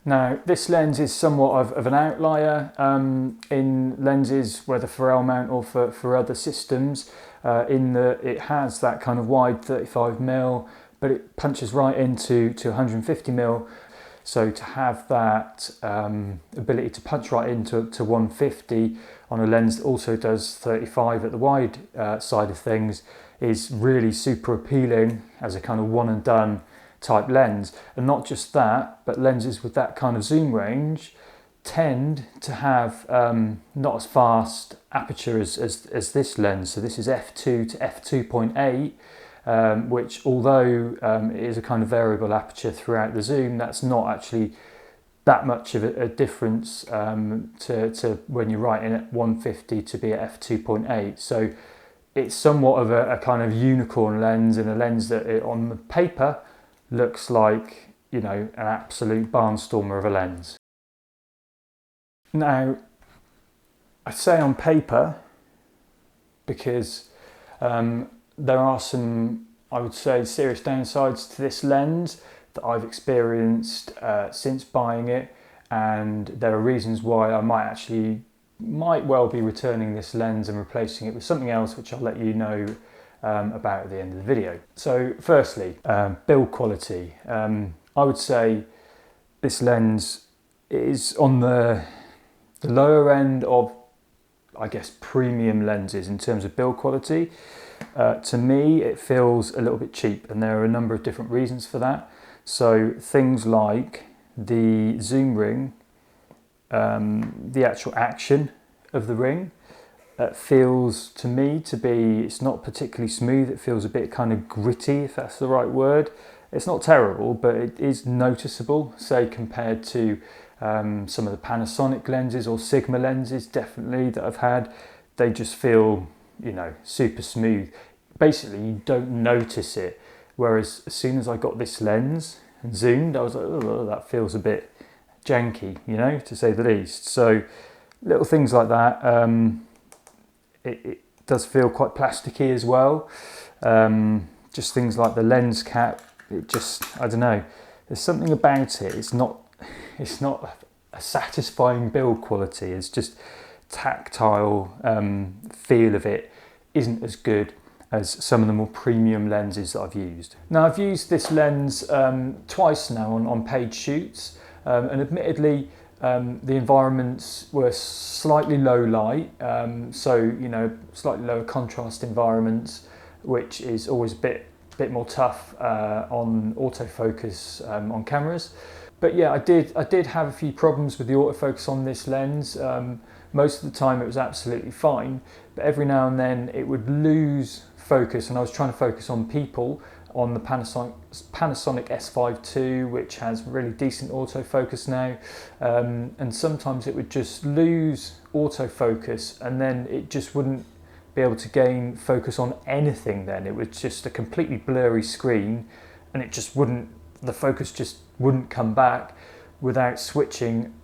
Now, this lens is somewhat of an outlier in lenses, whether for L-mount or for other systems, in that it has that kind of wide 35mm, but it punches right into 150mm. So to have that ability to punch right into 150 on a lens that also does 35 at the wide side of things is really super appealing as a kind of one and done type lens. And not just that, but lenses with that kind of zoom range tend to have not as fast aperture as this lens. So this is f2 to f2.8, which although it is a kind of variable aperture throughout the zoom, that's not actually that much of a difference to when you're writing at 150 to be at f2.8. So it's somewhat of a kind of unicorn lens, and a lens that on the paper looks like, you know, an absolute barnstormer of a lens. Now, I say on paper because there are some, I would say, serious downsides to this lens that I've experienced since buying it, and there are reasons why I might well be returning this lens and replacing it with something else, which I'll let you know about at the end of the video. So firstly, build quality. I would say this lens is on the lower end of, I guess, premium lenses in terms of build quality. To me, it feels a little bit cheap, and there are a number of different reasons for that. So things like the zoom ring, the actual action of the ring, feels to me to be, it's not particularly smooth. It feels a bit kind of gritty, if that's the right word. It's not terrible, but it is noticeable, say compared to some of the Panasonic lenses or Sigma lenses, definitely, that I've had. They just feel, you know, super smooth. Basically, you don't notice it. Whereas as soon as I got this lens and zoomed, I was like, oh, that feels a bit janky, you know, to say the least. So little things like that. It does feel quite plasticky as well. Just things like the lens cap. It just, I don't know. There's something about it. It's not a satisfying build quality. It's just tactile feel of it isn't as good as some of the more premium lenses that I've used. Now, I've used this lens twice now on paid shoots, and admittedly the environments were slightly low light, so, you know, slightly lower contrast environments, which is always a bit more tough on autofocus on cameras. But yeah, I did have a few problems with the autofocus on this lens. Most of the time it was absolutely fine, but every now and then it would lose focus, and I was trying to focus on people on the Panasonic S5 II, which has really decent autofocus now, and sometimes it would just lose autofocus, and then it just wouldn't be able to gain focus on anything. Then it was just a completely blurry screen, and it just wouldn't, the focus just wouldn't come back without switching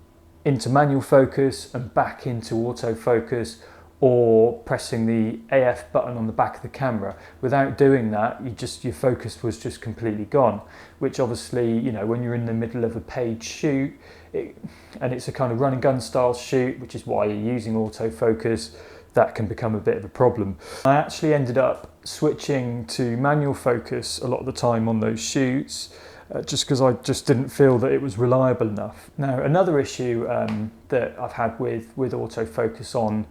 into manual focus and back into autofocus, or pressing the AF button on the back of the camera. Without doing that, your focus was just completely gone, which obviously, you know, when you're in the middle of a paid shoot, and it's a kind of run and gun style shoot, which is why you're using autofocus, that can become a bit of a problem. I actually ended up switching to manual focus a lot of the time on those shoots, just because I just didn't feel that it was reliable enough. Now, another issue that I've had with autofocus on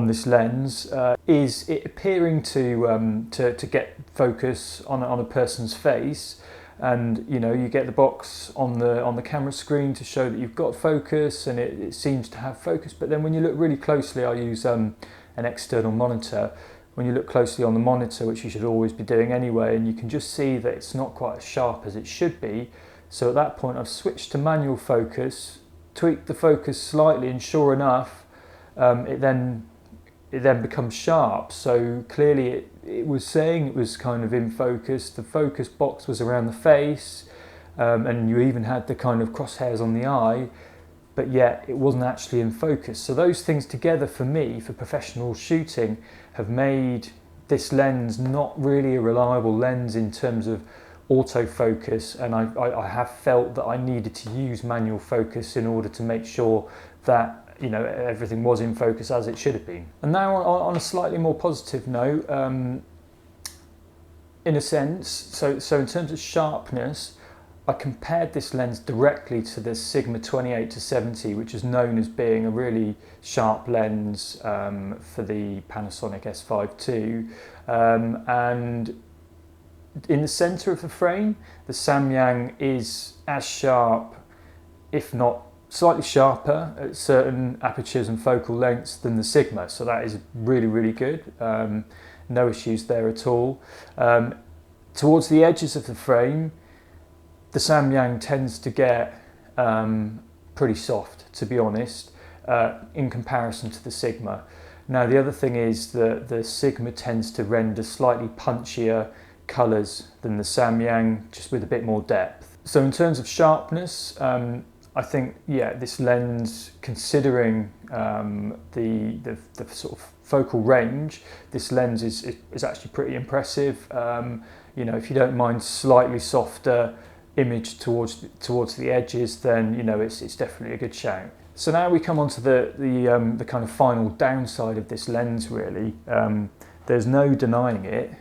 this lens is it appearing to get focus on a person's face, and you know, you get the box on the camera screen to show that you've got focus, and it seems to have focus, but then when you look really closely, I use an external monitor. When you look closely on the monitor, which you should always be doing anyway, and you can just see that it's not quite as sharp as it should be. So at that point I've switched to manual focus, tweaked the focus slightly, and sure enough, it then becomes sharp. So clearly it was saying it was kind of in focus. The focus box was around the face, and you even had the kind of crosshairs on the eye, but yet it wasn't actually in focus. So those things together, for me, for professional shooting, have made this lens not really a reliable lens in terms of autofocus, and I have felt that I needed to use manual focus in order to make sure that everything was in focus as it should have been. And now on a slightly more positive note, in a sense, so in terms of sharpness, I compared this lens directly to the Sigma 28-70, which is known as being a really sharp lens for the Panasonic S5 II. And in the centre of the frame, the Samyang is as sharp, if not slightly sharper at certain apertures and focal lengths than the Sigma. So that is really, really good. No issues there at all. Towards the edges of the frame, the Samyang tends to get pretty soft, to be honest, in comparison to the Sigma. Now, the other thing is that the Sigma tends to render slightly punchier colours than the Samyang, just with a bit more depth. So in terms of sharpness, I think, this lens, considering the sort of focal range, this lens is actually pretty impressive. If you don't mind slightly softer image towards the edges, then it's definitely a good shout. So now we come on to the kind of final downside of this lens, really. There's no denying it.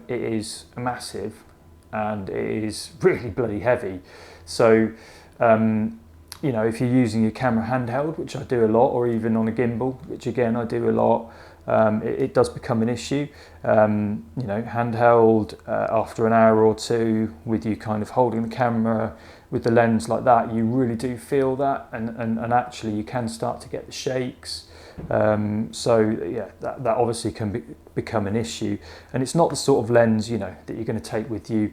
It is massive and it is really bloody heavy. So if you're using your camera handheld, which I do a lot, or even on a gimbal, which again I do a lot, it does become an issue. Handheld, after an hour or two, with you kind of holding the camera with the lens like that, you really do feel that, and actually you can start to get the shakes. That obviously can become an issue, and it's not the sort of lens that you're going to take with you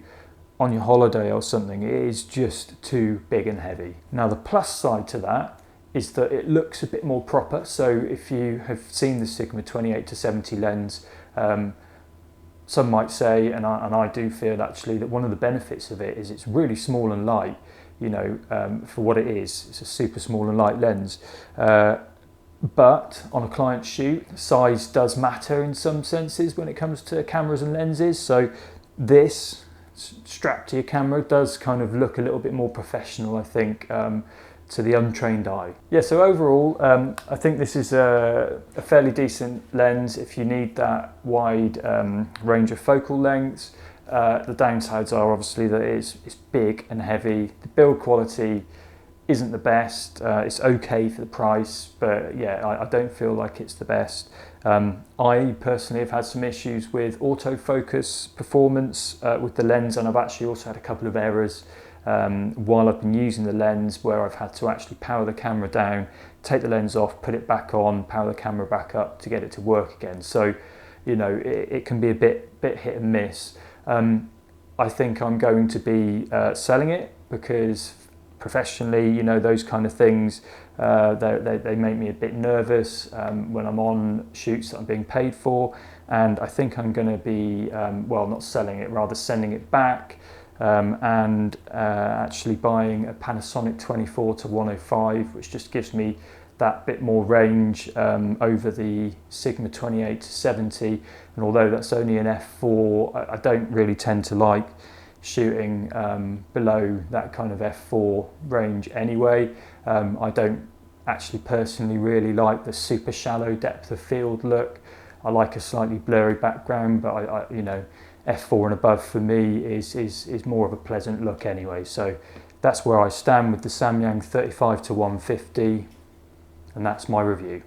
on your holiday or something. It is just too big and heavy. Now, the plus side to that is that it looks a bit more proper. So if you have seen the Sigma 28-70 lens, some might say, and I do feel actually, that one of the benefits of it is it's really small and light. For what it is, it's a super small and light lens. But on a client shoot, size does matter in some senses when it comes to cameras and lenses. So this strapped to your camera does kind of look a little bit more professional, I think, to the untrained eye. So overall, I think this is a fairly decent lens if you need that wide range of focal lengths. The downsides are obviously that it's big and heavy. The build quality isn't the best. It's okay for the price, but I don't feel like it's the best. I personally have had some issues with autofocus performance with the lens, and I've actually also had a couple of errors while I've been using the lens, where I've had to actually power the camera down, take the lens off, put it back on, power the camera back up to get it to work again. So it can be a bit hit and miss. I think I'm going to be selling it, because professionally, those kind of things, they make me a bit nervous when I'm on shoots that I'm being paid for, and I think I'm going to be, not selling it, rather sending it back, and actually buying a Panasonic 24-105, which just gives me that bit more range over the Sigma 28-70, and although that's only an f4, I don't really tend to like shooting below that kind of f4 range anyway. I don't actually personally really like the super shallow depth of field look. I like a slightly blurry background, but I f4 and above for me is more of a pleasant look anyway. So that's where I stand with the Samyang 35-150, and that's my review.